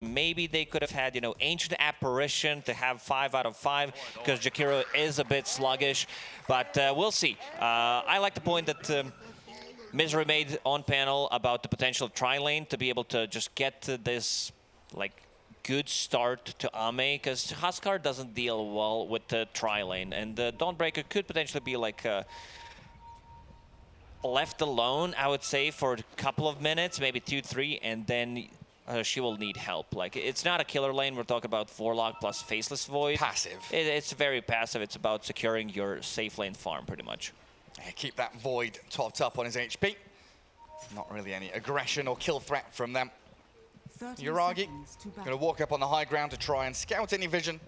Maybe they could have had, Ancient Apparition to have 5 out of 5 because Jakiro is a bit sluggish, but we'll see. I like the point that Misery made on panel about the potential tri-lane to be able to just get to this, good start to Ame, because Huskar doesn't deal well with the tri-lane, and Dawnbreaker could potentially be left alone, I would say, for a couple of minutes, maybe 2-3, and then she will need help. It's not a killer lane. We're talking about Vorlock plus Faceless Void. Passive. It's very passive. It's about securing your safe lane farm, pretty much. Yeah, keep that Void topped up on his HP. Not really any aggression or kill threat from them. Yuragi going to walk up on the high ground to try and scout any vision,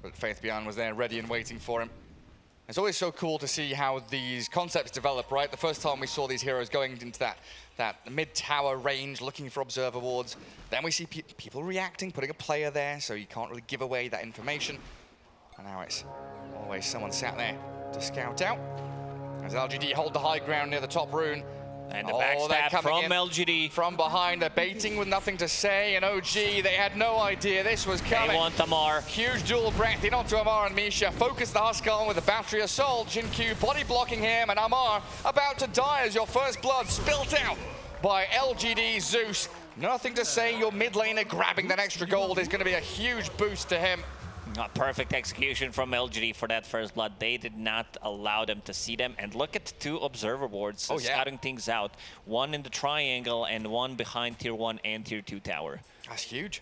but Faith Beyond was there ready and waiting for him. It's always so cool to see how these concepts develop, right? The first time we saw these heroes going into that mid-tower range, looking for observer wards. Then we see people reacting, putting a player there, so you can't really give away that information. And now it's always someone sat there to scout out. As LGD hold the high ground near the top rune. And the backstab from LGD. From behind, they're baiting with nothing to say, and OG, they had no idea this was coming. They want Amar. Huge dual breath in onto Amar and Misha. Focus the Huskar with a battery assault. Jin-Q body blocking him, and Amar about to die as your first blood spilt out by LGD Zeus. Nothing to say, your mid laner grabbing that extra gold is going to be a huge boost to him. Perfect execution from LGD for that first blood. They did not allow them to see them. And look at 2 observer boards scouting things out. One in the triangle and one behind tier 1 and tier 2 tower. That's huge.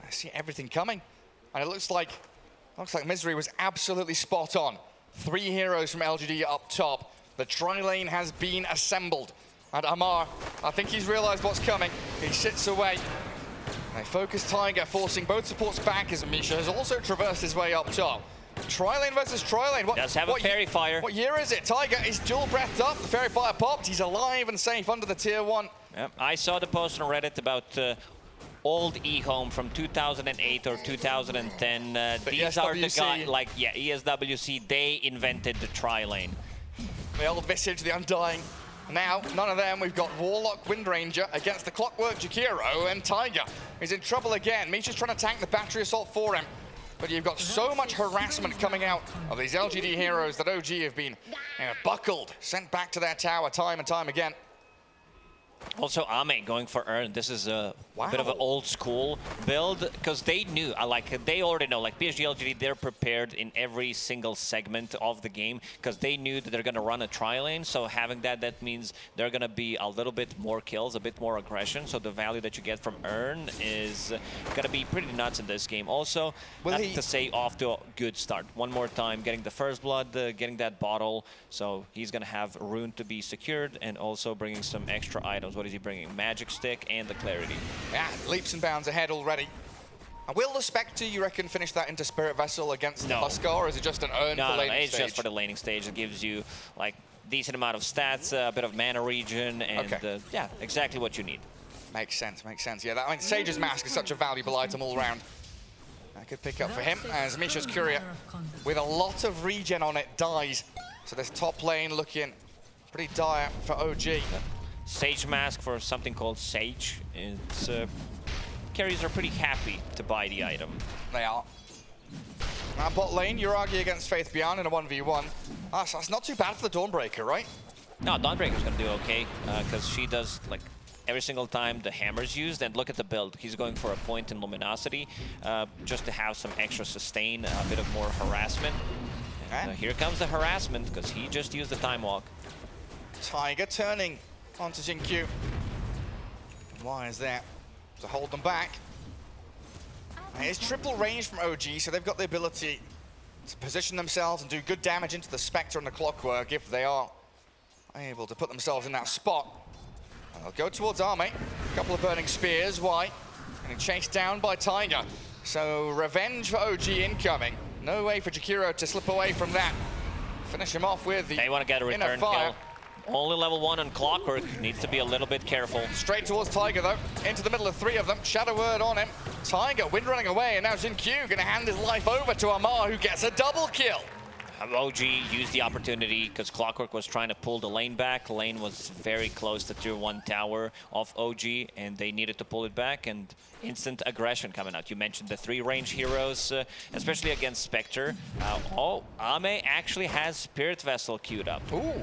I see everything coming. And it looks like Misery was absolutely spot on. 3 heroes from LGD up top. The tri-lane has been assembled. And Amar, I think he's realized what's coming. He sits away. They focus Tiger, forcing both supports back as Misha has also traversed his way up top. Tri-lane versus tri-lane. Does have a Fairy Fire. What year is it? Tiger is dual breathed up. The Fairy Fire popped. He's alive and safe under the tier 1. Yep. I saw the post on Reddit about old E-Home from 2008 or 2010. These are the guys, ESWC, they invented the tri-lane. The old Visage, the Undying. Now, none of them. We've got Warlock, Windranger against the Clockwork Jakiro, and Tiger is in trouble again. Misha's trying to tank the battery assault for him. But you've got so much harassment coming out of these LGD heroes that OG have been buckled, sent back to their tower time and time again. Also, Ame going for Earn. This is a bit of an old school build because they knew, they already know, PSG.LGD, they're prepared in every single segment of the game because they knew that they're going to run a tri-lane. So having that means they're going to be a little bit more kills, a bit more aggression. So the value that you get from Earn is going to be pretty nuts in this game. Also, to say off to a good start. One more time, getting the first blood, getting that bottle. So he's going to have rune to be secured and also bringing some extra items. What is he bringing? Magic Stick and the Clarity. Yeah, leaps and bounds ahead already. And will the Spectre, you reckon, finish that into Spirit Vessel against the Huskar, or is it just an Earn for laning stage? It's just for the laning stage. It gives you, decent amount of stats, a bit of mana regen, and yeah, exactly what you need. Makes sense, makes sense. Yeah, Sage's Mask is such a valuable item all around. That could pick up for him, as Misha's Courier, with a lot of regen on it, dies. So this top lane looking pretty dire for OG. Sage Mask for something called Sage. It's carries are pretty happy to buy the item. They are. Now bot lane, Yuragi against Faith Beyond in a 1v1. That's not too bad for the Dawnbreaker, right? No, Dawnbreaker's gonna do okay because she does every single time the hammer's used. And look at the build. He's going for a point in Luminosity just to have some extra sustain, a bit of more harassment. And, here comes the harassment because he just used the Time Walk. Tiger turning onto Jin-Q. Why is that? To hold them back. It's triple range from OG, so they've got the ability to position themselves and do good damage into the Spectre and the Clockwork if they are able to put themselves in that spot. And they'll go towards Ame. A couple of burning spears. Why? Getting chased down by Tiger. So revenge for OG incoming. No way for Jakiro to slip away from that. Finish him off with the They want to get a return kill. Only level 1 on Clockwork. Needs to be a little bit careful. Straight towards Tiger, though. Into the middle of 3 of them. Shadow Word on him. Tiger, wind running away, and now Jin-Q going to hand his life over to Amar, who gets a double kill. OG used the opportunity because Clockwork was trying to pull the lane back. Lane was very close to tier 1 tower of OG, and they needed to pull it back, and instant aggression coming out. You mentioned the 3 range heroes, especially against Spectre. Ame actually has Spirit Vessel queued up. Ooh.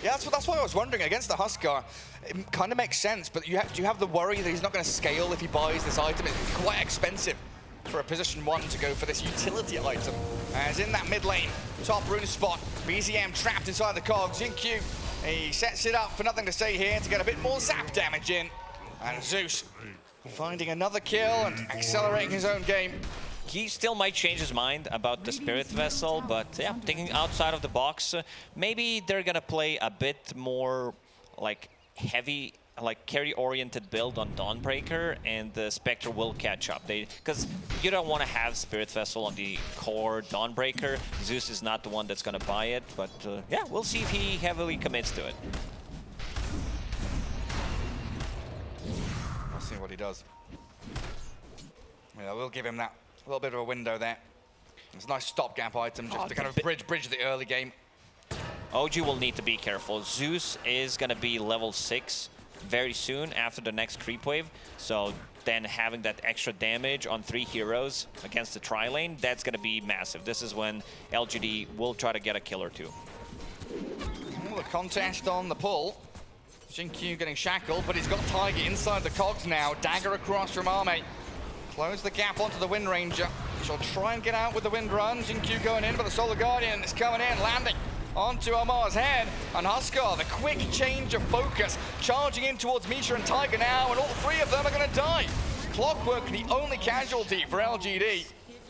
Yeah, that's why I was wondering. Against the Huskar, it kind of makes sense, but do you have the worry that he's not going to scale if he buys this item? It's quite expensive for a position 1 to go for this utility item. As in that mid lane, top rune spot, BZM trapped inside the cogs. Jinkyu, he sets it up for nothing to say here to get a bit more zap damage in. And Zeus finding another kill and accelerating his own game. He still might change his mind about the Spirit Vessel, but yeah, thinking outside of the box, maybe they're gonna play a bit more like heavy, like carry-oriented build on Dawnbreaker, and the Spectre will catch up. Because you don't want to have Spirit Vessel on the core Dawnbreaker. Zeus is not the one that's gonna buy it, but yeah, we'll see if he heavily commits to it. We'll see what he does. Yeah, we'll give him that. A little bit of a window there. It's a nice stopgap item just to kind of bridge the early game. OG will need to be careful. Zeus is going to be level 6 very soon after the next creep wave. So then having that extra damage on 3 heroes against the tri-lane, that's going to be massive. This is when LGD will try to get a kill or 2. Well, the contest on the pull. Jinkyu getting shackled, but he's got Tiger inside the cogs now. Dagger across from Ame. Close the gap onto the Wind Ranger. She'll try and get out with the Wind Run. Jinkyu going in, but the Solar Guardian is coming in, landing onto Amar's head. And Huskar, the quick change of focus, charging in towards Misha and Tiger now, and all 3 of them are going to die. Clockwork, the only casualty for LGD.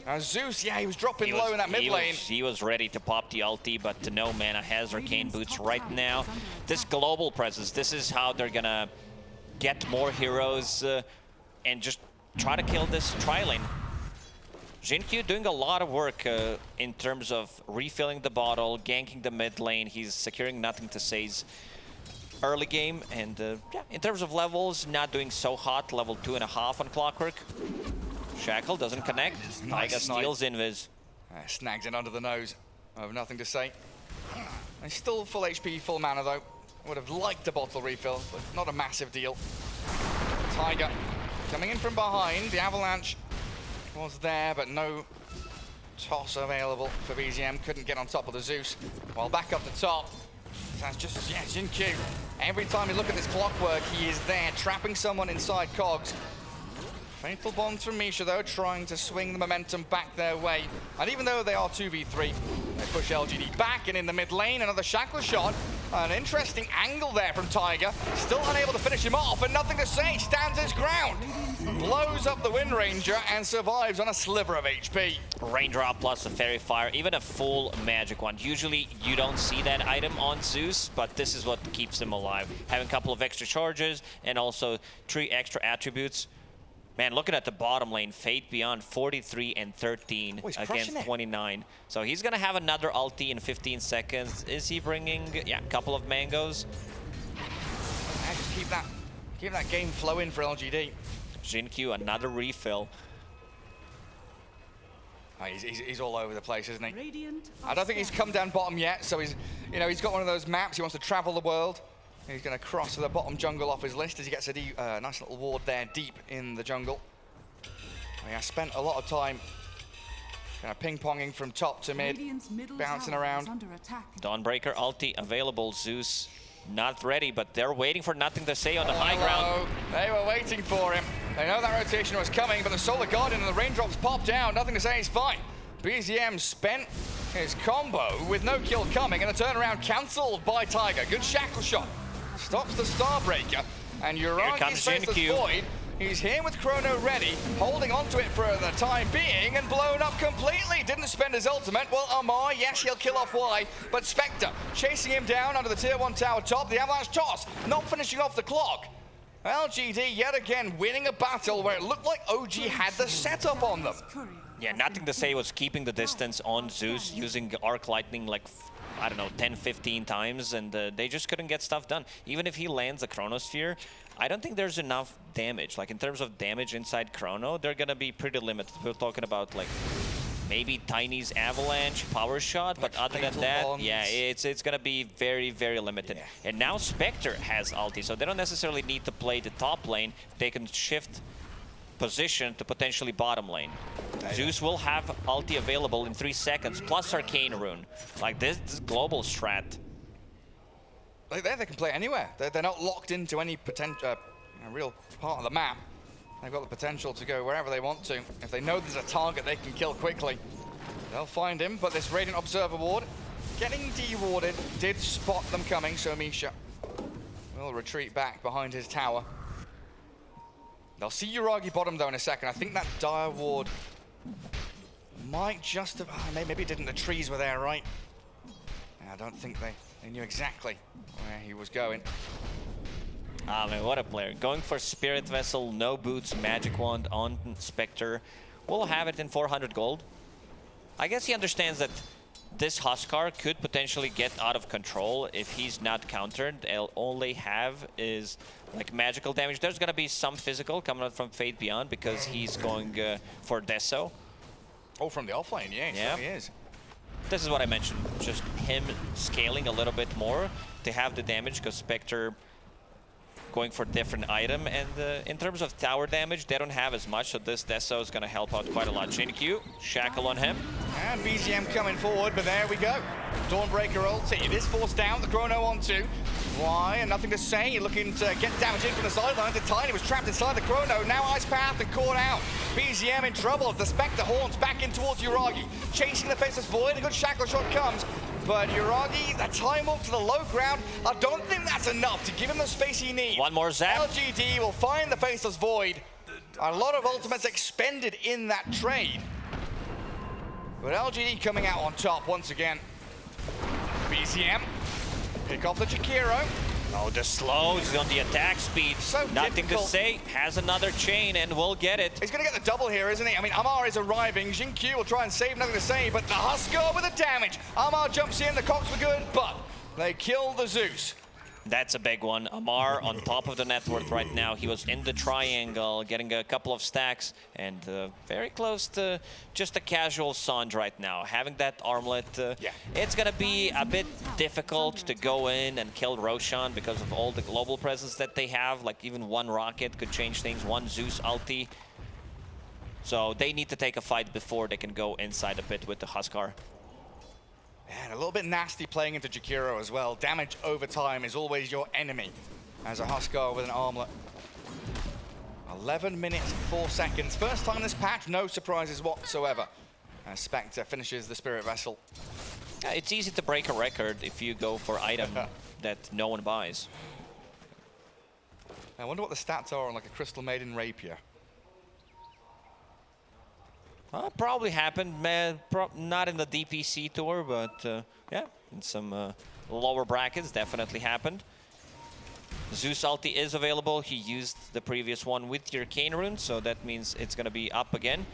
And Zeus, yeah, he was dropping low in that mid lane. He was ready to pop the ulti, but no mana has Arcane Boots right now. This global presence, this is how they're going to get more heroes and just try to kill this tri-lane. Jinkyu doing a lot of work in terms of refilling the bottle, ganking the mid lane. He's securing nothing to say's early game, and yeah, in terms of levels, not doing so hot. Level 2.5 on Clockwork. Shackle doesn't connect. Taiga steals Invis. Snags it under the nose. I have nothing to say. He's still full HP, full mana though. Would have liked a bottle refill, but not a massive deal. Tiger coming in from behind. The avalanche was there, but no toss available for BZM. Couldn't get on top of the Zeus. While back up the top, that's just, yeah, Jinkyu. Every time you look at this Clockwork, he is there, trapping someone inside cogs. Fatal Bonds from Misha, though, trying to swing the momentum back their way. And even though they are 2v3, they push LGD back, and in the mid lane, another shackle shot. An interesting angle there from Tiger. Still unable to finish him off, and nothing to say, stands his ground. Blows up the Wind Ranger and survives on a sliver of HP. Raindrop plus a Fairy Fire, even a full magic one. Usually you don't see that item on Zeus, but this is what keeps him alive. Having a couple of extra charges and also 3 extra attributes. Man, looking at the bottom lane, Fate Beyond 43 and 13 against 29. So he's going to have another ulti in 15 seconds. Is he bringing, yeah, a couple of mangoes? Yeah, just keep that game flowing for LGD. Jinkyu, another refill. Oh, he's all over the place, isn't he? I don't think he's come down bottom yet, so he's got one of those maps. He wants to travel the world. He's going to cross to the bottom jungle off his list as he gets a nice little ward there deep in the jungle. He has spent a lot of time kind of ping-ponging from top to mid, bouncing around. Dawnbreaker ulti available. Zeus not ready, but they're waiting for nothing to say on the high ground. They were waiting for him. They know that rotation was coming, but the Solar Guardian and the raindrops popped out. Nothing to say, he's fine. BZM spent his combo with no kill coming, and a turnaround cancelled by Tiger. Good shackle shot. Stops the Starbreaker, and Uragi's faceless void. He's here with Chrono ready, holding onto it for the time being, and blown up completely. Didn't spend his ultimate. Well, Amar, yes, he'll kill off Y, but Spectre chasing him down under the tier 1 tower top. The avalanche toss, not finishing off the clock. LGD yet again winning a battle where it looked like OG had the setup on them. Yeah, nothing to say was keeping the distance on Zeus, using Arc Lightning like, I don't know, 10, 15 times, and they just couldn't get stuff done. Even if he lands a Chronosphere, I don't think there's enough damage. Like, in terms of damage inside Chrono, they're gonna be pretty limited. We're talking about, like, maybe Tiny's Avalanche power shot, but other than that, yeah, it's gonna be very, very limited. Yeah. And now Spectre has ulti, so they don't necessarily need to play the top lane. They can shift position to potentially bottom lane. Zeus will have ulti available in 3 seconds, plus Arcane Rune. Like, this is global strat. Like they can play anywhere. They're not locked into any potential, real part of the map. They've got the potential to go wherever they want to. If they know there's a target they can kill quickly, they'll find him. But this Radiant Observer ward, getting dewarded, did spot them coming, so Misha will retreat back behind his tower. They'll see Yuragi bottom though in a second. I think that dire ward might just have, maybe it didn't, the trees were there, right? I don't think they knew exactly where he was going. Ah, man, what a player. Going for Spirit Vessel, no boots, Magic Wand on Spectre. We'll have it in 400 gold. I guess he understands that this Huskar could potentially get out of control if he's not countered. All they have is like magical damage. There's gonna be some physical coming out from Fate Beyond because he's going for Deso. Oh, from the offlane, yeah, he is. This is what I mentioned, just him scaling a little bit more to have the damage because Spectre going for different item, and in terms of tower damage, they don't have as much, so this Deso is going to help out quite a lot. Chain Q, Shackle on him. And BZM coming forward, but there we go. Dawnbreaker ulti, it is forced down, the Chrono on 2. Why? And nothing to say, you're looking to get damage in from the sidelines. The Tiny was trapped inside the Chrono, now Ice Path and caught out. BZM in trouble, the Spectre haunts back in towards Yuragi. Chasing the Faceless Void, a good Shackle shot comes. But Yuragi, that time up to the low ground, I don't think that's enough to give him the space he needs. One more zap. LGD will find the Faceless Void. A lot of ultimates expended in that trade. But LGD coming out on top once again. BZM, pick off the Jakiro. Oh, the slows on the attack speed. So nothing difficult. to say. Has another chain and we'll get it. He's going to get the double here, isn't he? I mean, Amar is arriving. Xingqiu will try and save, nothing to say, but the Huskar with the damage. Amar jumps in, the Cox were good, but they kill the Zeus. That's a big one. Amar on top of the net worth right now. He was in the triangle, getting a couple of stacks, and very close to just a casual Sanj right now. Having that armlet, it's going to be a bit difficult to go in and kill Roshan because of all the global presence that they have. Like even one rocket could change things, one Zeus ulti. So they need to take a fight before they can go inside a bit with the Huskar. And a little bit nasty playing into Jakiro as well. Damage over time is always your enemy as a Huskar with an armlet. 11 minutes, 4 seconds. First time this patch, no surprises whatsoever. As Spectre finishes the Spirit Vessel. It's easy to break a record if you go for item that no one buys. I wonder what the stats are on like a Crystal Maiden Rapier. Probably happened, not in the DPC tour, but yeah, in some lower brackets, definitely happened. Zeus ulti is available. He used the previous one with your Arcane Rune, so that means it's going to be up again.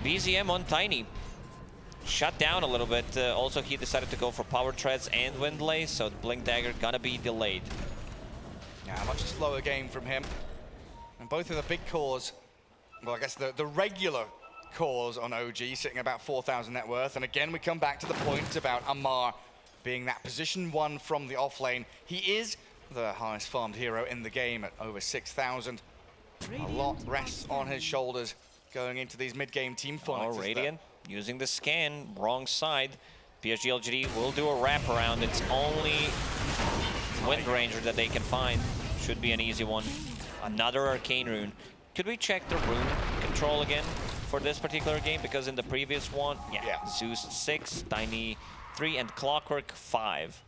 BZM on Tiny. Shut down a little bit. Also, he decided to go for Power Treads and Windlay, so the Blink Dagger gonna be delayed. Yeah, much slower game from him. And both of the big cores, well, I guess the regular cores on OG sitting about 4,000 net worth. And again, we come back to the point about Amar being that position 1 from the offlane. He is the highest farmed hero in the game at over 6,000. A lot rests on his shoulders going into these mid-game team fights. Oh, Radiant using the scan, wrong side. PSG.LGD will do a wraparound. It's only Wind Ranger that they can find. Should be an easy one. Another Arcane Rune. Could we check the rune control again for this particular game? Because in the previous one, Zeus 6, Tiny 3, and Clockwork 5.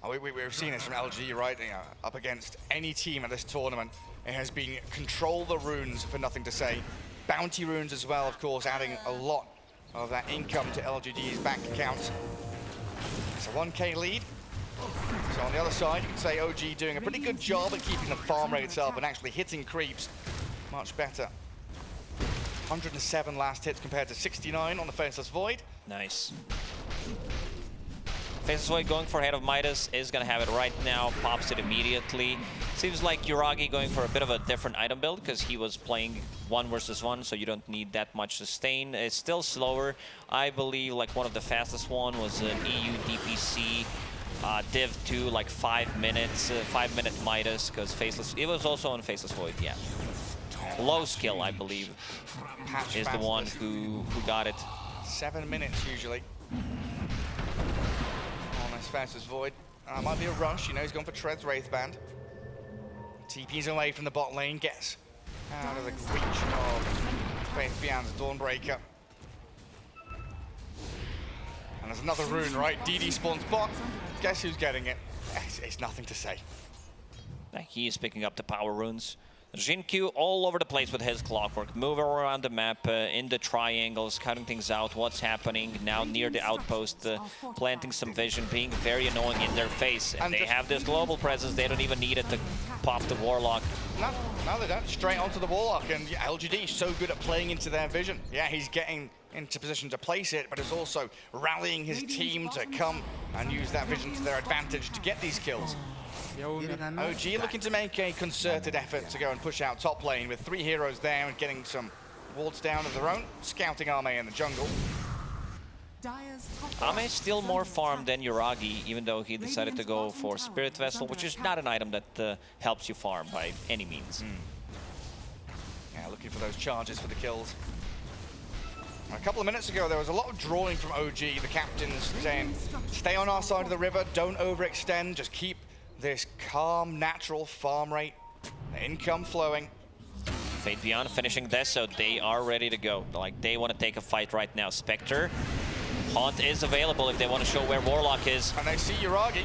Oh, we've seen this from LG, right? You know, up against any team at this tournament, it has been control the runes for nothing to say. Bounty runes as well, of course, adding a lot of that income to LGD's bank accounts. It's a 1K lead. So on the other side, you can say OG doing a pretty good job at keeping the farm rate itself and actually hitting creeps much better. 107 last hits compared to 69 on the Faceless Void. Nice. Faceless Void going for head of Midas is going to have it right now, pops it immediately. Seems like Yuragi going for a bit of a different item build because he was playing 1 versus 1, so you don't need that much sustain. It's still slower. I believe like one of the fastest one was an EU DPC Div 2, like 5 minutes, 5-minute Midas, because Faceless, it was also on Faceless Void, yeah. Low skill, I believe, is the one who got it. 7 minutes usually. On this Faceless Void. Might be a rush, you know, he's gone for Tread's Wraithband. TP's away from the bot lane, gets out of the reach of Faith Beyond's Dawnbreaker. And there's another rune, right? DD spawns bot. Guess who's getting it? It's nothing to say. He is picking up the power runes. Jinkyu all over the place with his clockwork, moving around the map in the triangles, cutting things out, what's happening now near the outpost, planting some vision, being very annoying in their face. And they have this global presence, they don't even need it to pop the Warlock. No, they don't. Straight onto the Warlock, and yeah, LGD is so good at playing into their vision. Yeah, he's getting into position to place it, but it's also rallying his team to come and use that vision to their advantage to get these kills. OG looking to make a concerted effort to go and push out top lane with 3 heroes there and getting some wards down of their own, scouting Ame in the jungle. Ame is still more farmed than Yuragi, even though he decided to go for Spirit Vessel, which is not an item that helps you farm by any means. Yeah, looking for those charges for the kills. A couple of minutes ago, there was a lot of drawing from OG, the captains saying, stay on our side of the river, don't overextend, just keep this calm, natural farm rate, income flowing. Fate Beyond finishing this, so they are ready to go. Like, they want to take a fight right now. Spectre, Haunt is available if they want to show where Warlock is. And they see Yuragi.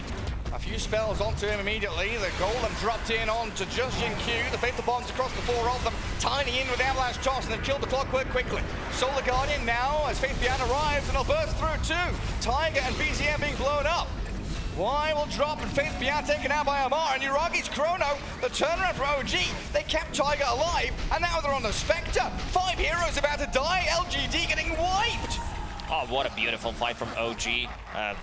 A few spells onto him immediately. The Golem dropped in onto just Jinkyu. The Fatal Bonds across the 4 of them. Tiny in with Avalanche Toss, and they've killed the Clockwork quickly. Solar Guardian now, as Faith Beyond arrives, and they'll burst through too. Tiger and BZM being blown up. Y will drop, and Faith Beyond taken out by Amar, and Yuragi's Chrono, the turnaround from OG. They kept Tiger alive, and now they're on the Spectre. 5 heroes about to die, LGD getting wiped. Oh, what a beautiful fight from OG.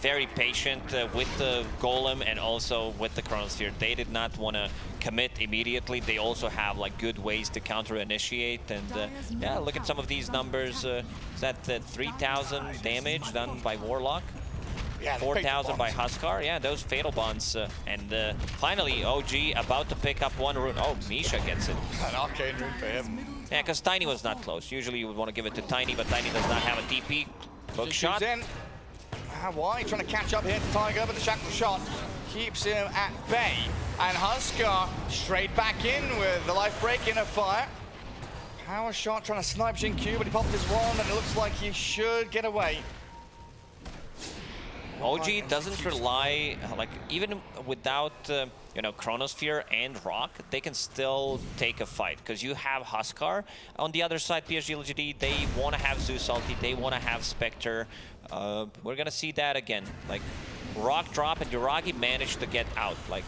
Very patient with the Golem and also with the Chronosphere. They did not want to commit immediately. They also have like good ways to counter-initiate. And yeah, look at some of these numbers. Is that 3,000 damage done by Warlock? Yeah, 4,000 by Huskar. Yeah, those Fatal Bonds. And finally, OG about to pick up 1 rune. Oh, Misha gets it. An arcane rune for him. Yeah, because Tiny was not close. Usually you would want to give it to Tiny, but Tiny does not have a DP. Hook shot. In. Y trying to catch up here to Tiger, but the shackle shot keeps him at bay. And Huskar straight back in with the life break in a fire. Power shot trying to snipe Jinkyu, but he popped his wand, and it looks like he should get away. OG doesn't rely, like, even without, you know, Chronosphere and Rock, they can still take a fight, because you have Huskar. On the other side, PSG.LGD, they want to have Zeus ulti, they want to have Spectre. We're going to see that again. Like, Rock drop, and Yuragi managed to get out. Like,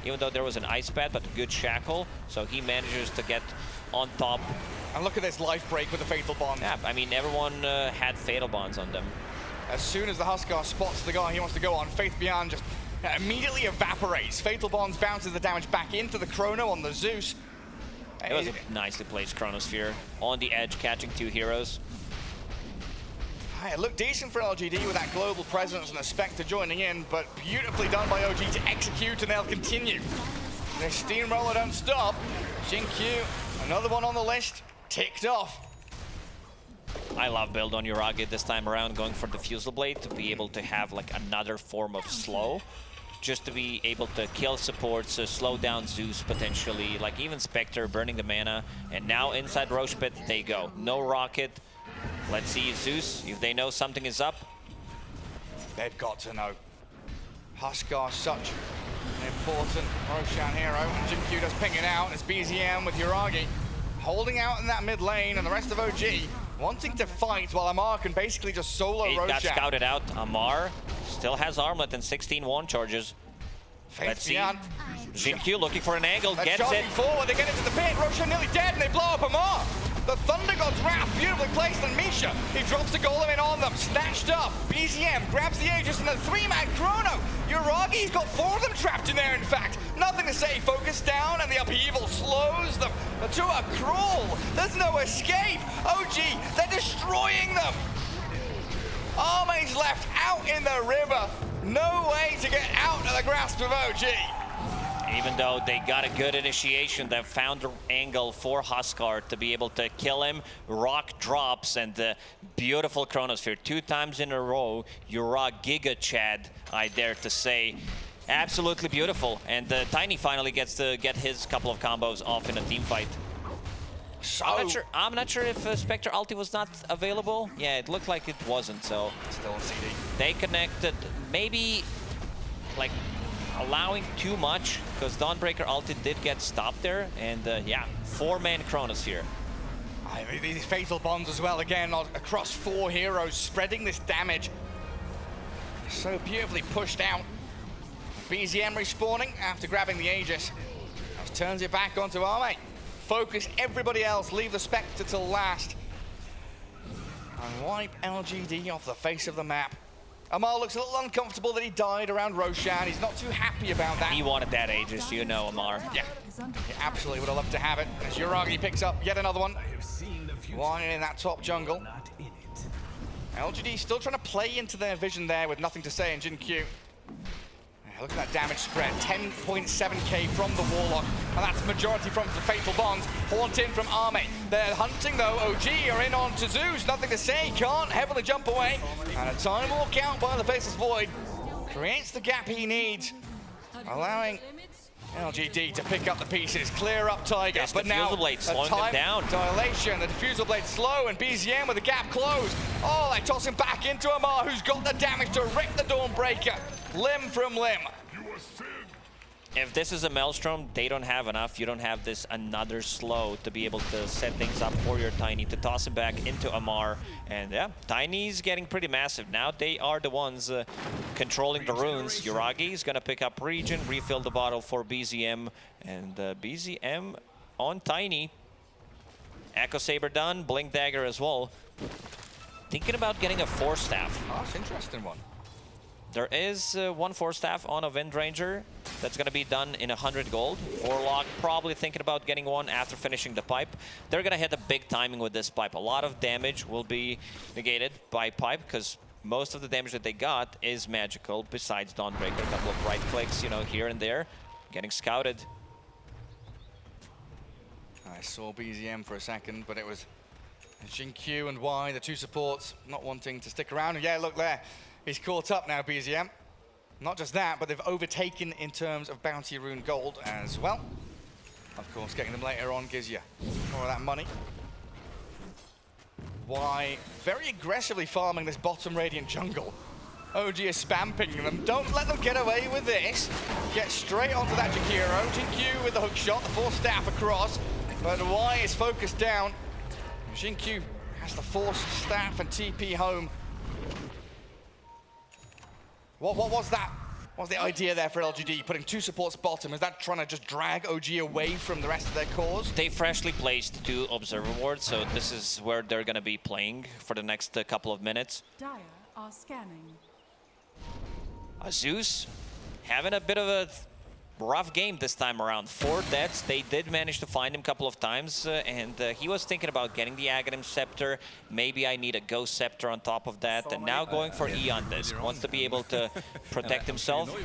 even though there was an Ice Pad, but a good Shackle, so he manages to get on top. And look at this life break with the Fatal Bond. Yeah, I mean, everyone had Fatal Bonds on them. As soon as the Huskar spots the guy he wants to go on, Faith Beyond just immediately evaporates. Fatal Bonds bounces the damage back into the Chrono on the Zeus. It was a nicely placed Chronosphere on the edge, catching 2 heroes. It looked decent for LGD with that global presence and the Spectre joining in, but beautifully done by OG to execute, and they'll continue. Their steamroller don't stop. Jinkyu, another one on the list, ticked off. I love build on Yuragi this time around, going for the Fusel Blade to be able to have like another form of slow, just to be able to kill supports, slow down Zeus potentially, like even Spectre burning the mana. And now inside Roche Pit they go. No rocket. Let's see Zeus, if they know something is up. They've got to know. Huskar, such an important Roshan hero, and Jinkyu does ping it out. It's BZM with Yuragi holding out in that mid lane, and the rest of OG wanting to fight while Amar can basically just solo Roshan. He got scouted out. Amar still has armlet and 16 wand charges. Let's see. Jinkyu looking for an angle, gets it. Forward, they get into the pit. Roshan nearly dead, and they blow up Amar. The Thunder God's Wrath, beautifully placed on Misha. He drops the golem in on them, snatched up. BZM grabs the Aegis and a 3-man chrono. Uragi's got 4 of them trapped in there, in fact. Nothing to say, focus down, and the upheaval slows them to a crawl. There's no escape. OG, they're destroying them. Army's left out in the river. No way to get out of the grasp of OG. Even though they got a good initiation, they found the angle for Huskar to be able to kill him. Rock drops and the beautiful Chronosphere 2 times in a row. Ura Giga Chad, I dare to say. Absolutely beautiful. And Tiny finally gets to get his couple of combos off in a team fight. So I'm not sure if Spectre ulti was not available. Yeah, it looked like it wasn't, so. Still on CD. They connected, maybe like allowing too much, because Dawnbreaker ulti did get stopped there, and yeah, 4-man Chronosphere. These fatal bombs as well, again, across 4 heroes, spreading this damage. So beautifully pushed out. BZM respawning after grabbing the Aegis. Just turns it back onto Arme. Focus everybody else, leave the Spectre till last. And wipe LGD off the face of the map. Amar looks a little uncomfortable that he died around Roshan. He's not too happy about that. He wanted that Aegis, you know, Amar. Yeah, he absolutely would have loved to have it. As Uragi picks up yet another one. One in that top jungle. LGD still trying to play into their vision there with nothing to say in Jin Q. Look at that damage spread, 10.7k from the Warlock, and that's majority from the Fatal Bonds. Haunt in from Arme. They're hunting though, OG are in on to Zeus, nothing to say, can't heavily jump away. And a time walk out by the Faceless Void creates the gap he needs, allowing LGD to pick up the pieces, clear up Tiger. Yes, but now blade slowing them down. Dilation, the Diffusal Blade slow, and BZM with the gap closed. Oh, they toss him back into Amar, who's got the damage to rip the Dawnbreaker. Limb from limb. If this is a Maelstrom, they don't have enough. You don't have this another slow to be able to set things up for your Tiny to toss him back into Amar. And yeah, Tiny's getting pretty massive. Now they are the ones controlling the runes. Uragi is going to pick up Region, refill the bottle for BZM. And BZM on Tiny. Echo Saber done, Blink Dagger as well. Thinking about getting a Force Staff. Oh, that's an interesting one. There is one Force Staff on a Wind Ranger that's going to be done in 100 gold. Warlock probably thinking about getting one after finishing the pipe. They're going to hit a big timing with this pipe. A lot of damage will be negated by pipe because most of the damage that they got is magical, besides Dawnbreaker. A couple of right clicks, you know, here and there. Getting scouted. I saw BZM for a second, but it was Jin Q and Y, the 2 supports, not wanting to stick around. And yeah, look there. He's caught up now, BZM. Not just that, but they've overtaken in terms of bounty rune gold as well. Of course, getting them later on gives you more of that money. Y very aggressively farming this bottom Radiant jungle. OG is spam-picking them. Don't let them get away with this. Get straight onto that Jakiro. Jin Q with the hook shot, the Force Staff across. But Y is focused down. Jin Q has the Force Staff and TP home. What was that? What was the idea there for LGD? Putting 2 supports bottom, is that trying to just drag OG away from the rest of their cores? They freshly placed 2 Observer Wards, so this is where they're going to be playing for the next couple of minutes. Dire are scanning. Zeus having a bit of a rough game this time around. 4 deaths. They did manage to find him a couple of times, and he was thinking about getting the Aghanim Scepter. Maybe I need a Ghost Scepter on top of that, and now going for Eon Disc. Wants to be able to protect himself.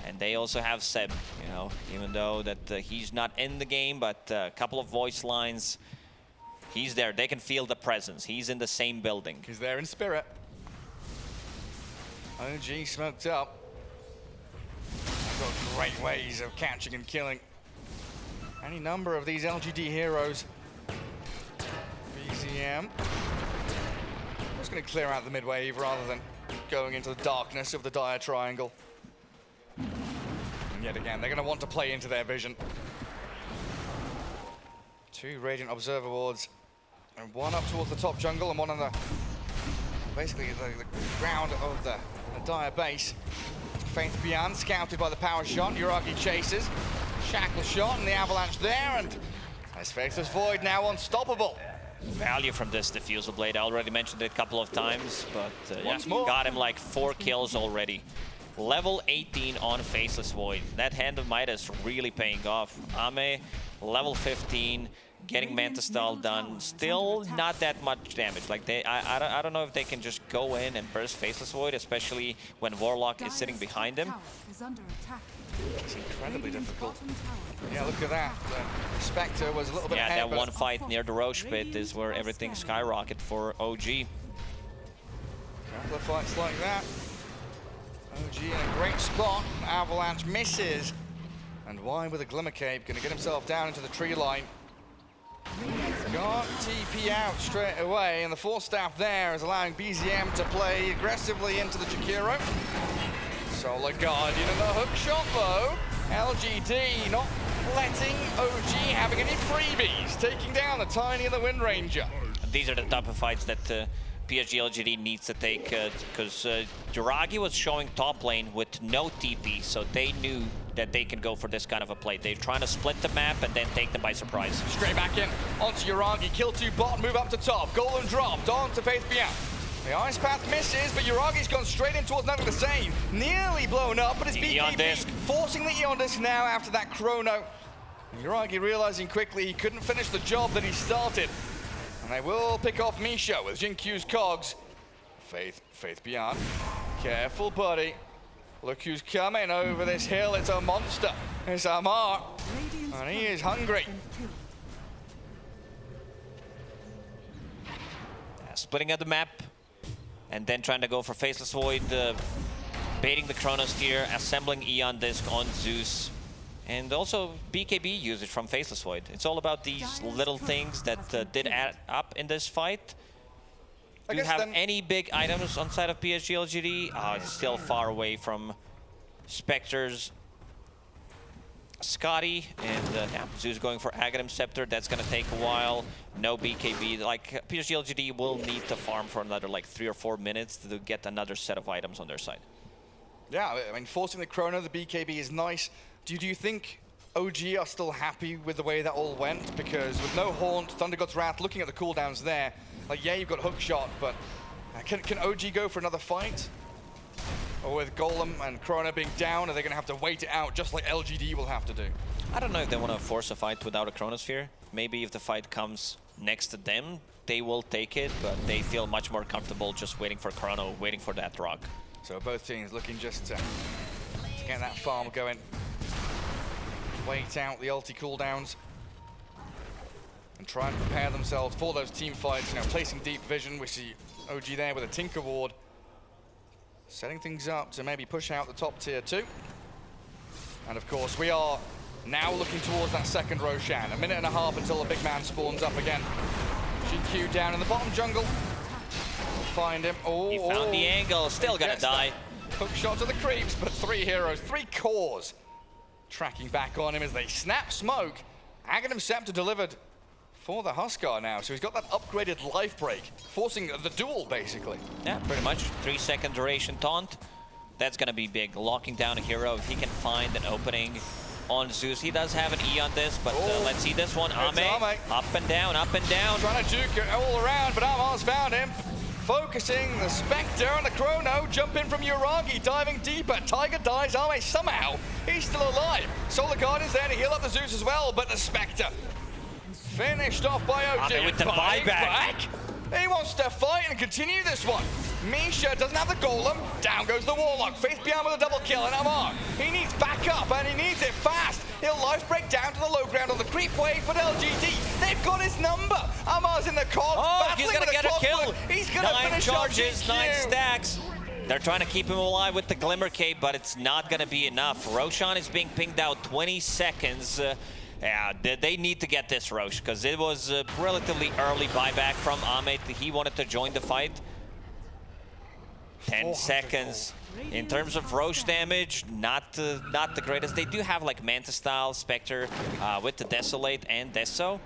And they also have Seb, you know, even though that he's not in the game, but a couple of voice lines. He's there. They can feel the presence. He's in the same building. He's there in spirit. OG smoked up. They've got great ways of catching and killing any number of these LGD heroes. BZM. Just going to clear out the mid-wave rather than going into the darkness of the dire triangle. And yet again, they're going to want to play into their vision. 2 Radiant Observer Wards, and 1 up towards the top jungle and 1 on the basically the ground of the dire base. Faith Beyond, scouted by the power shot. Uragi chases. Shackle shot and the avalanche there, and as Faithless Void now unstoppable. value from this Diffusal Blade. I already mentioned it a couple of times, but yeah, more. got him like 4 kills already. Level 18 on Faceless Void. That Hand of Midas really paying off. Ame, level 15, getting Manta Style done. Still not that much damage. Like I don't know if they can just go in and burst Faceless Void, especially when Warlock is sitting behind him. It's incredibly difficult. Yeah, look at that. The Spectre was a little bit ahead. Yeah, that one fight near the Roche pit is where everything skyrocketed for OG. Couple of fights like that. OG in a great spot. Avalanche misses. And why with a Glimmer Cape? Going to get himself down into the tree line. Got TP out straight away, and the Force Staff there is allowing BZM to play aggressively into the Jakiro. Solar Guardian and the hook shot though. LGD not letting OG having any freebies, taking down the Tiny and the Wind Ranger. These are the type of fights that PSG.LGD needs to take, because Juragi was showing top lane with no TP, so they knew that they can go for this kind of a play. They're trying to split the map and then take them by surprise. Straight back in onto Juragi, kill 2 bot, move up to top. Golden dropped onto Faith Beyond. The Ice Path misses, but Yuragi's gone straight in towards nothing to say. Nearly blown up, but it's BKB forcing the Eon Disc now after that chrono. And Yuragi realizing quickly he couldn't finish the job that he started. And they will pick off Misha with Jinkyu's cogs. Faith Beyond. Careful, buddy. Look who's coming over this hill. It's a monster. It's Amar. And he is hungry. Splitting up the map and then trying to go for Faceless Void, baiting the Chronosphere, assembling Eon Disc on Zeus. And also BKB usage from Faceless Void. It's all about these little things that did add up in this fight. Do you have any big items on side of PSG.LGD? It's still far away from Spectres, Scotty, and yeah, Zeus going for Aghanim Scepter. That's going to take a while. No BKB. Like PSG.LGD will need to farm for another like 3 or 4 minutes to get another set of items on their side. Yeah, I mean, forcing the Chrono, the BKB is nice. Do you think OG are still happy with the way that all went? Because with no Haunt, Thunder God's Wrath, looking at the cooldowns there, like, yeah, you've got Hook Shot, but can OG go for another fight? Or with Golem and Chrono being down, are they going to have to wait it out just like LGD will have to do? I don't know if they want to force a fight without a Chronosphere. Maybe if the fight comes next to them, they will take it, but they feel much more comfortable just waiting for Chrono, waiting for that rock. So both teams looking just to get that farm going. Wait out the ulti cooldowns and try and prepare themselves for those team fights. You know, placing deep vision. We see OG there with a Tinker Ward, setting things up to maybe push out the top tier 2. And of course, we are now looking towards that second Roshan. A minute and a half until the big man spawns up again. GQ down in the bottom jungle. Find him. Oh, he found the angle. Still gonna die. Hook shot to the creeps, but 3 heroes, 3 cores tracking back on him as they snap smoke. Aghanim Scepter delivered for the Huskar now, so he's got that upgraded life break, forcing the duel basically. Yeah, pretty much. 3-second duration taunt. That's gonna be big. Locking down a hero. If he can find an opening on Zeus. He does have an E on this, but let's see this one. Ame, up and down, up and down. Trying to juke it all around, but Amar's found him. Focusing the Spectre and the Chrono, jump in from Yuragi, diving deeper. Tiger dies, Ame somehow, he's still alive. Solar Guardian's there to heal up the Zeus as well, but the Spectre finished off by OG. Ame with the buyback. He wants to fight and continue this one. Misha doesn't have the Golem, down goes the Warlock. Faith Beyond with a double kill, and Amar, he needs backup and he needs it fast. He'll life break down to the low ground on the creep wave for LGD. They've got his number. Amar's in the cog. Oh, he's gonna get a kill. He's gonna finish 9 charges, 9 GQ. stacks. They're trying to keep him alive with the Glimmer Cape, but it's not gonna be enough. Roshan is being pinged out 20 seconds. Yeah, they need to get this Rosh, because it was a relatively early buyback from Ahmed. He wanted to join the fight. 10 seconds. In terms of Rosh damage, not the greatest. They do have like Manta Style, Spectre with the Desolate and Deso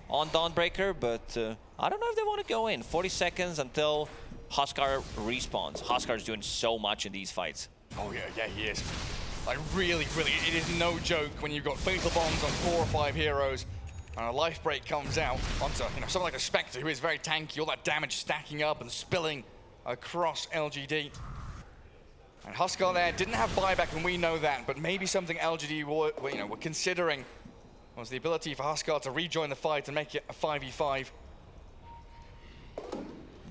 on Dawnbreaker, but I don't know if they want to go in. 40 seconds until Huskar respawns. Huskar is doing so much in these fights. Oh yeah, he is. Like really, it is no joke when you've got Fatal Bombs on 4 or 5 heroes. And a life break comes out onto someone like a Spectre who is very tanky, all that damage stacking up and spilling across LGD. And Huskar there didn't have buyback, and we know that, but maybe something LGD were considering was the ability for Huskar to rejoin the fight and make it a 5v5.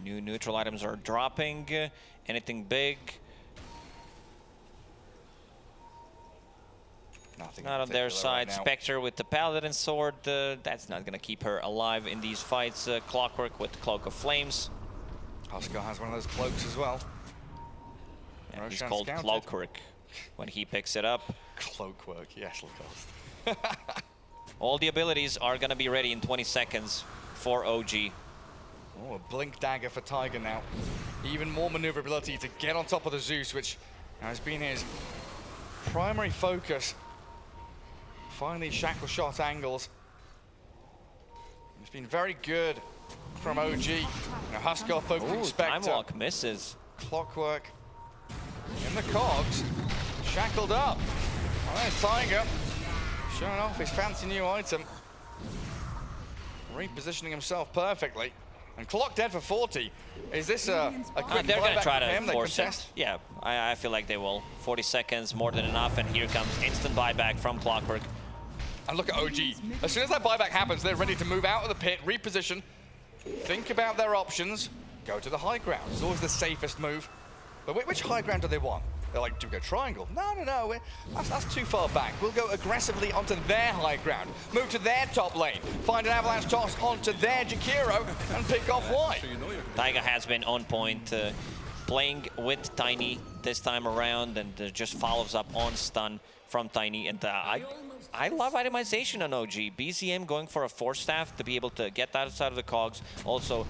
New neutral items are dropping. Anything big? Nothing not on their side. Right, Spectre with the Paladin sword. That's not going to keep her alive in these fights. Clockwork with Cloak of Flames. Huskar has one of those cloaks as well. Yeah, he's called Cloakwork when he picks it up. Cloakwork, yes, Lacoste. All the abilities are going to be ready in 20 seconds for OG. Oh, a blink dagger for Tiger now. Even more maneuverability to get on top of the Zeus, which has been his primary focus. Find these shackle shot angles. It's been very good from OG. Huskar focusing Spectre. Time Walk misses. Clockwork in the cogs, shackled up. All right, Tiger showing off his fancy new item. Repositioning himself perfectly. And Clock dead for 40. Is this a quick they're going to try to force it. Yeah, I feel like they will. 40 seconds, more than enough, and here comes instant buyback from Clockwork. And look at OG. As soon as that buyback happens, they're ready to move out of the pit, reposition, think about their options, go to the high ground. It's always the safest move. But which high ground do they want? They're like, do we go triangle? No. That's too far back. We'll go aggressively onto their high ground, move to their top lane, find an avalanche toss onto their Jakiro, and pick off wide. Taiga has been on point, playing with Tiny this time around, and just follows up on stun from Tiny. And I love itemization on OG. BZM going for a Force Staff to be able to get outside of the cogs. Also,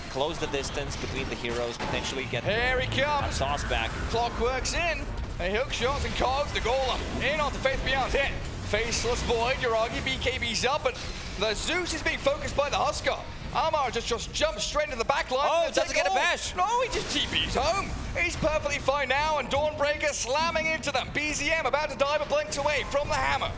close the distance between the heroes, potentially get here he comes. Toss back. Clockwork's in. A hook shots and cogs. The golem in onto Faith Beyond hit. Faceless Void. Yuragi BKB's up, but the Zeus is being focused by the Huskar. Amar just jumps straight into the back line. Oh, doesn't get a bash. No, he just TP's home. He's perfectly fine now, and Dawnbreaker slamming into them. BZM about to dive, but blinks away from the hammer.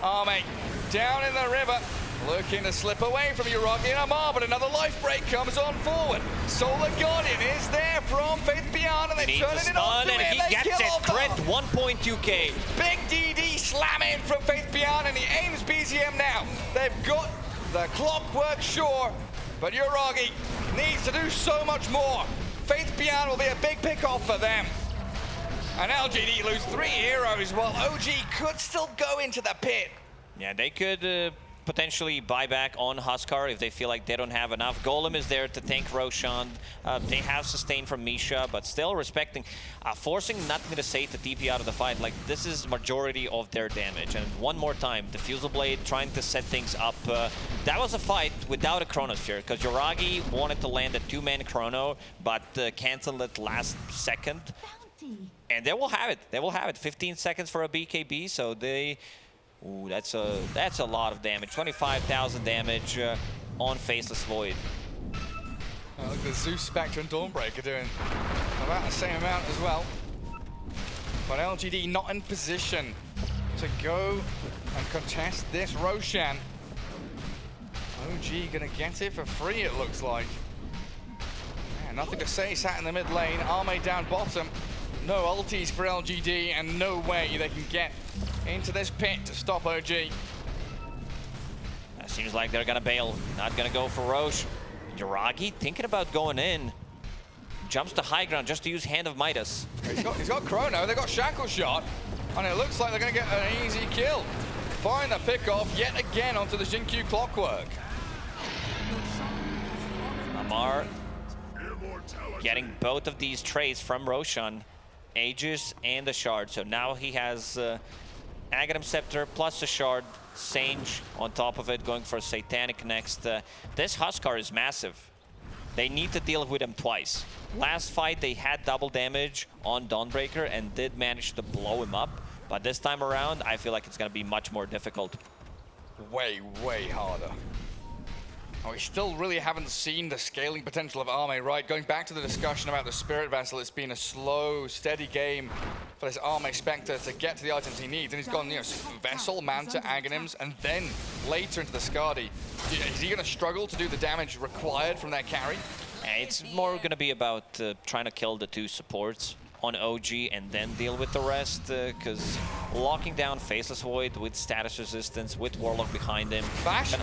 Arme down in the river. Looking to slip away from Yuragi and Amar, but another life break comes on forward. Solar Guardian is there from Faith Beyond, and they turn it onto and him. he gets it. Crit 1.2k. Big DD slam in from Faith Beyond, and he aims BZM now. They've got the Clockwork sure, but Yuragi needs to do so much more. Faith Beyond will be a big pick-off for them. And LGD lose 3 heroes, while OG could still go into the pit. Yeah, they could potentially buy back on Huskar if they feel like they don't have enough. Golem is there to tank Roshan. They have sustain from Misha, but still respecting, forcing Nothing to say to TP out of the fight. Like, this is majority of their damage. And one more time, the Fusel Blade trying to set things up. That was a fight without a Chronosphere, because Yuragi wanted to land a 2-man Chrono, but canceled it last second. And they will have it. They will have it. 15 seconds for a BKB, so they... Ooh, that's a lot of damage. 25,000 damage on Faceless Void. Look at the Zeus, Spectre, and Dawnbreaker doing about the same amount as well. But LGD not in position to go and contest this Roshan. OG gonna get it for free, it looks like. Yeah, nothing to say, sat in the mid lane. Arme down bottom. No ultis for LGD, and no way they can get into this pit to stop OG. Seems like they're gonna bail. Not gonna go for Roche. Yuragi thinking about going in. Jumps to high ground just to use Hand of Midas. He's got Chrono, they've got Shackle Shot, and it looks like they're gonna get an easy kill. Find the pick off yet again onto the Jinkyu Clockwork. Amar getting both of these trades from Roshan, Aegis and the Shard. So now he has Aghanim Scepter plus a Shard, Sage on top of it, going for Satanic next. This Huskar is massive. They need to deal with him twice. Last fight they had double damage on Dawnbreaker and did manage to blow him up. But this time around, I feel like it's going to be much more difficult. Way harder. Oh, we still really haven't seen the scaling potential of Arme, right? Going back to the discussion about the Spirit Vessel, it's been a slow, steady game for this Arme Spectre to get to the items he needs. And he's gone, you know, Vessel, Manta, Aghanims, and then later into the Skadi. Is he going to struggle to do the damage required from that carry? It's more going to be about trying to kill the two supports on OG and then deal with the rest, because locking down Faceless Void with status resistance, with Warlock behind him, Bash?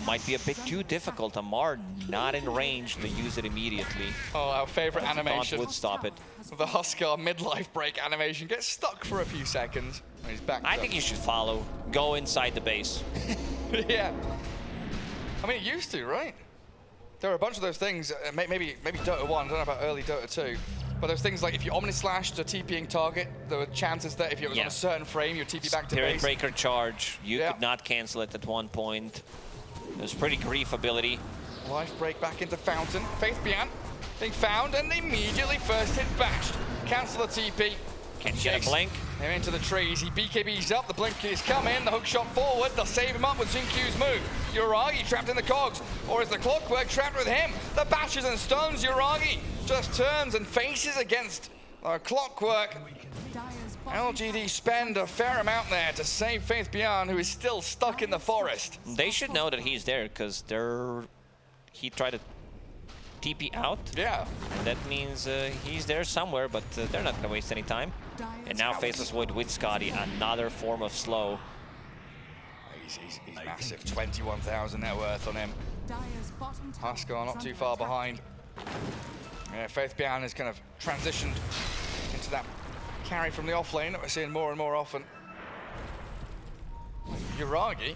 might be a bit too difficult. Amar not in range to use it immediately. Oh, our favorite animation. Would stop it. The Huskar midlife break animation gets stuck for a few seconds. And he's back. I think you should follow. Go inside the base. Yeah. I mean, it used to, right? There are a bunch of those things, maybe Dota 1, I don't know about early Dota 2, but there's things like if you Omni-Slash to TPing target, there were chances that if it was on a certain frame, you'd TP back to base. Spirit Breaker charge, you could not cancel it at one point. It was pretty grief ability. Life break back into Fountain. Faith Bian being found and immediately first hit bashed. Cancel the TP. Can you get a blink? Him into the trees. He BKBs up. The blink is coming. The hook shot forward. They'll save him up with Xinq's move. Uragi trapped in the cogs. Or is the Clockwork trapped with him? The bashes and stones. Uragi just turns and faces against Clockwork. LGD spend a fair amount there to save Faith Bian, who is still stuck in the forest. They should know that he's there, because he tried to TP out. Yeah. And that means he's there somewhere, but they're not going to waste any time. And now Faceless Void with Skadi, another form of slow. He's massive, 21,000 net worth on him. Huskar not too far behind. Yeah, Faith Bian has kind of transitioned into that carry from the off lane that we're seeing more and more often. Uragi,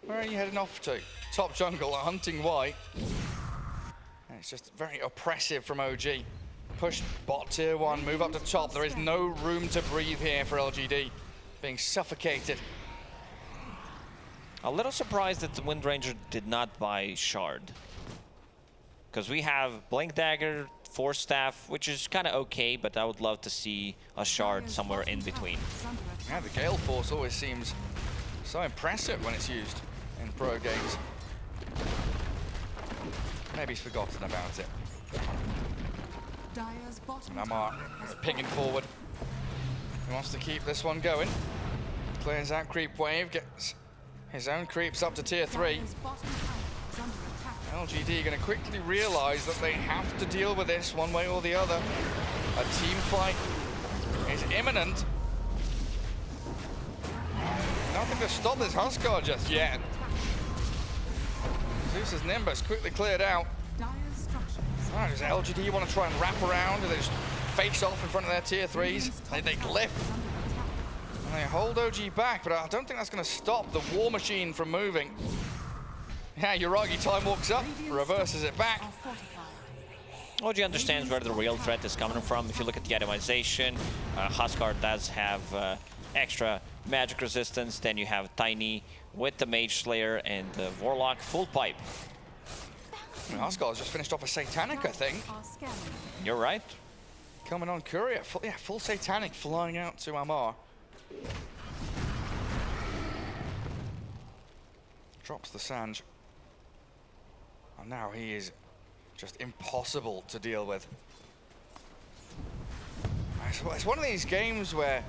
where are you heading off to? Top jungle, hunting white. And it's just very oppressive from OG. Push bot tier 1, move up to top. There is no room to breathe here for LGD. Being suffocated. A little surprised that the Wind Ranger did not buy Shard. Because we have Blink Dagger, Force Staff, which is kind of okay, but I would love to see a Shard somewhere in between. Yeah, the Gale Force always seems so impressive when it's used in pro games. Maybe he's forgotten about it. And Amar pinging forward. He wants to keep this one going. Clears that creep wave, gets his own creeps up to tier 3. LGD going to quickly realize that they have to deal with this one way or the other. A team fight is imminent. Nothing to stop this Huskar just yet. Zeus's Nimbus quickly cleared out. Right, does LGD want to try and wrap around? Do they just face off in front of their tier 3s? They glyph. And they hold OG back, but I don't think that's going to stop the War Machine from moving. Yeah, Uragi time walks up, reverses it back. OG understands where the real threat is coming from. If you look at the itemization, Huskar does have extra magic resistance. Then you have Tiny with the Mage Slayer and the Warlock full pipe. Huskar has just finished off a Satanic, I think. You're right. Coming on Courier. Full Satanic flying out to Amar. Drops the Sanj. And now he is just impossible to deal with. It's one of these games where,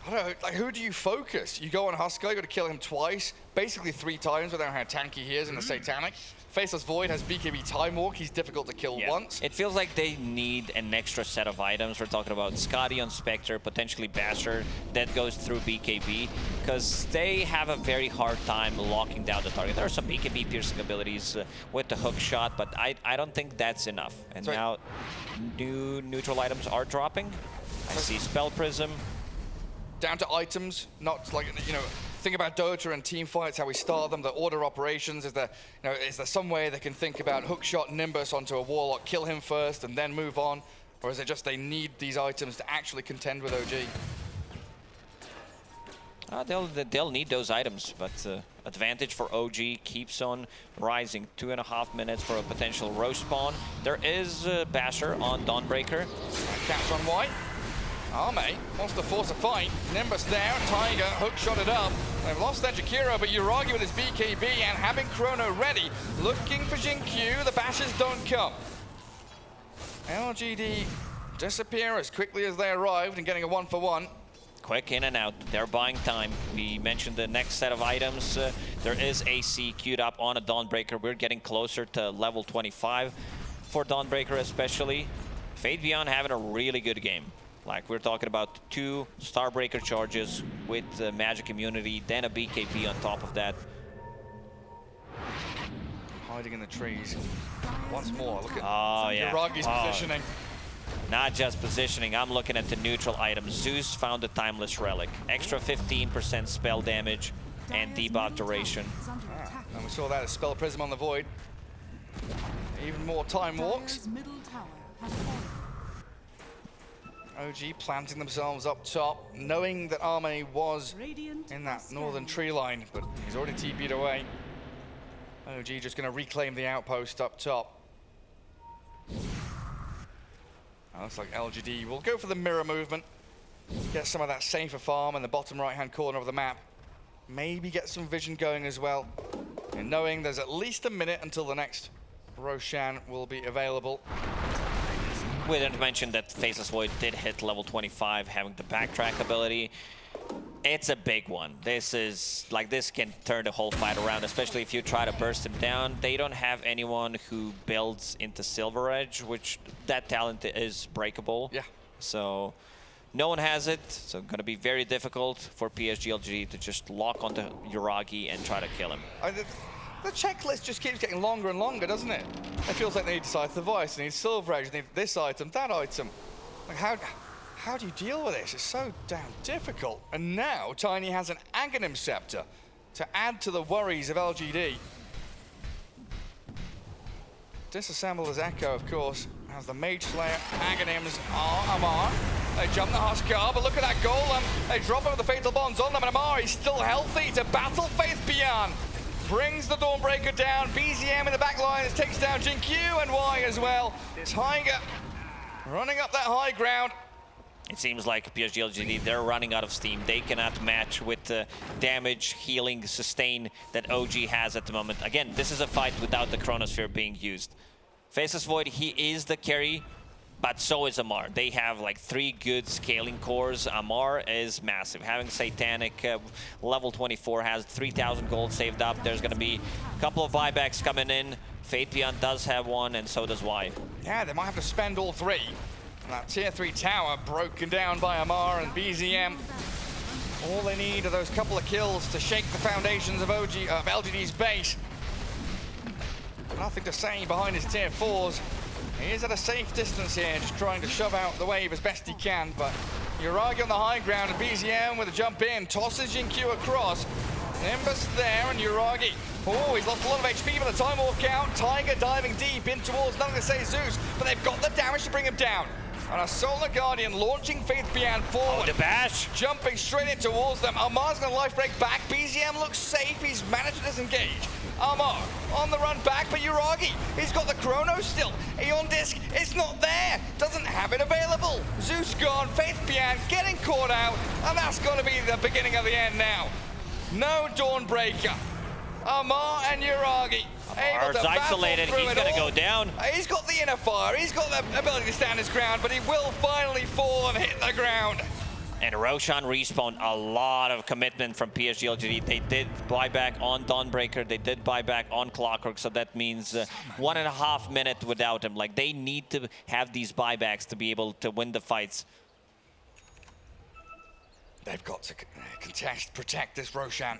I don't know, like, who do you focus? You go on Huskar, you got to kill him twice, basically 3 times without how tanky he is in the Satanic. Faceless Void has BKB Time Walk, he's difficult to kill once. It feels like they need an extra set of items. We're talking about Skadi on Spectre, potentially Basher, that goes through BKB, because they have a very hard time locking down the target. There are some BKB piercing abilities with the hook shot, but I don't think that's enough. And now new neutral items are dropping. I see Spell Prism. Down to items, not like, you know, think about Dota and team fights, how we start them, the order operations. Is there some way they can think about hookshot Nimbus onto a Warlock, kill him first and then move on? Or is it just they need these items to actually contend with OG? They'll need those items, but advantage for OG keeps on rising. 2.5 minutes for a potential roast spawn. There is Basher on Dawnbreaker. Catch on white. Arme wants to force a fight. Nimbus there, Tiger hook shot it up. They've lost their Jakiro, but Yuragi with his BKB and having Chrono ready, looking for Jinkyu. The bashes don't come. LGD disappear as quickly as they arrived and getting a 1-for-1. Quick in and out. They're buying time. We mentioned the next set of items. There is AC queued up on a Dawnbreaker. We're getting closer to level 25 for Dawnbreaker especially. Fate Beyond having a really good game. Like, we're talking about 2 Starbreaker charges with magic immunity, then a BKB on top of that. Hiding in the trees. Once more, look at yeah. Yuragi's positioning. Not just positioning, I'm looking at the neutral items. Zeus found a Timeless Relic. Extra 15% spell damage and debuff duration. And we saw that as Spell Prism on the Void. Even more time walks. OG planting themselves up top, knowing that Arme was in that northern tree line, but he's already TP'd away. OG just going to reclaim the outpost up top. Looks like LGD will go for the mirror movement, get some of that safer farm in the bottom right-hand corner of the map. Maybe get some vision going as well, and knowing there's at least a minute until the next Roshan will be available. We didn't mention that Faceless Void did hit level 25, having the backtrack ability. It's a big one. This is, like, this can turn the whole fight around, especially if you try to burst him down. They don't have anyone who builds into Silver Edge, which that talent is breakable. Yeah. So no one has it, so gonna be very difficult for PSG.LGD to just lock onto Yuragi and try to kill him. The checklist just keeps getting longer and longer, doesn't it? It feels like they need Decisive Voice, they need Silver Edge, they need this item, that item. Like, how do you deal with this? It's so damn difficult. And now Tiny has an Aghanim Scepter to add to the worries of LGD. Disassemble his Echo, of course, as the Mage Slayer Aghanims are Amar. They jump the Huskar, but look at that Golem. They drop over the Fatal Bonds on them, and Amar is still healthy to battle Faith Beyond. Brings the Dawnbreaker down. BZM in the back line takes down Jinkyu and Y as well. Tiger running up that high ground. It seems like PSG.LGD, they're running out of steam. They cannot match with the damage, healing, sustain that OG has at the moment. Again, this is a fight without the Chronosphere being used. Faceless Void, he is the carry, but so is Amar. They have like 3 good scaling cores. Amar is massive. Having Satanic level 24 has 3,000 gold saved up. There's going to be a couple of buybacks coming in. Fate Beyond does have one, and so does Y. Yeah, they might have to spend all 3. And that tier 3 tower broken down by Amar and BZM. All they need are those couple of kills to shake the foundations of LGD's base. Nothing to say behind his tier 4s. He is at a safe distance here, just trying to shove out the wave as best he can, but Yuragi on the high ground and BZM with a jump in, tosses Jinkyu across. Nimbus there and Yuragi. Oh, he's lost a lot of HP by the time walk out. Tiger diving deep in towards, nothing to say Zeus, but they've got the damage to bring him down. And a Solar Guardian launching Faith Beyond forward. Oh, the bash! Jumping straight in towards them. Amar's gonna life break back. BZM looks safe, he's managed to disengage. Amar on the run back, but Yuragi, he's got the Chrono still. Aeon Disc, it's not there. Doesn't have it available. Zeus gone, Faith Beyond getting caught out, and that's gonna be the beginning of the end now. No Dawnbreaker. Amar and Yuragi able to isolated, he's gonna go down. He's got the inner fire, he's got the ability to stand his ground, but he will finally fall and hit the ground. And Roshan respawned, a lot of commitment from PSG.LGD. They did buy back on Dawnbreaker, they did buy back on Clockwork, so that means 1.5 minutes without him. Like, they need to have these buybacks to be able to win the fights. They've got to contest, protect this Roshan.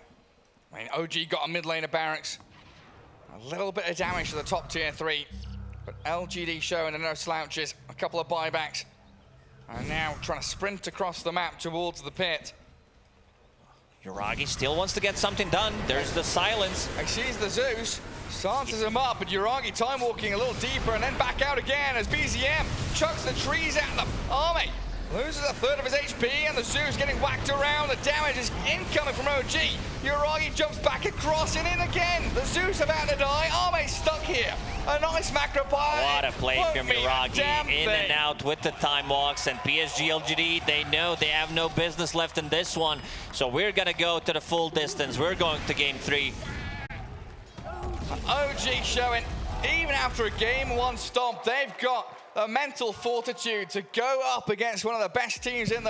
I mean, OG got a mid laner barracks. A little bit of damage to the top tier 3. But LGD showing no slouches. A couple of buybacks. And now trying to sprint across the map towards the pit. Yuragi still wants to get something done. There's the silence. He sees the Zeus. Stances him up, but Yuragi time walking a little deeper and then back out again as BZM chucks the trees at them. Arme Loses a third of his HP, and the Zeus getting whacked around. The damage is incoming from OG. Uragi jumps back across and in again. The Zeus about to die. Ame stuck here. A nice macro pie. What a play from Uragi. In and out with the time walks. And PSG.LGD, they know they have no business left in this one. So we're going to go to the full distance. We're going to game 3. OG showing, even after a game 1 stomp, they've got the mental fortitude to go up against one of the best teams in the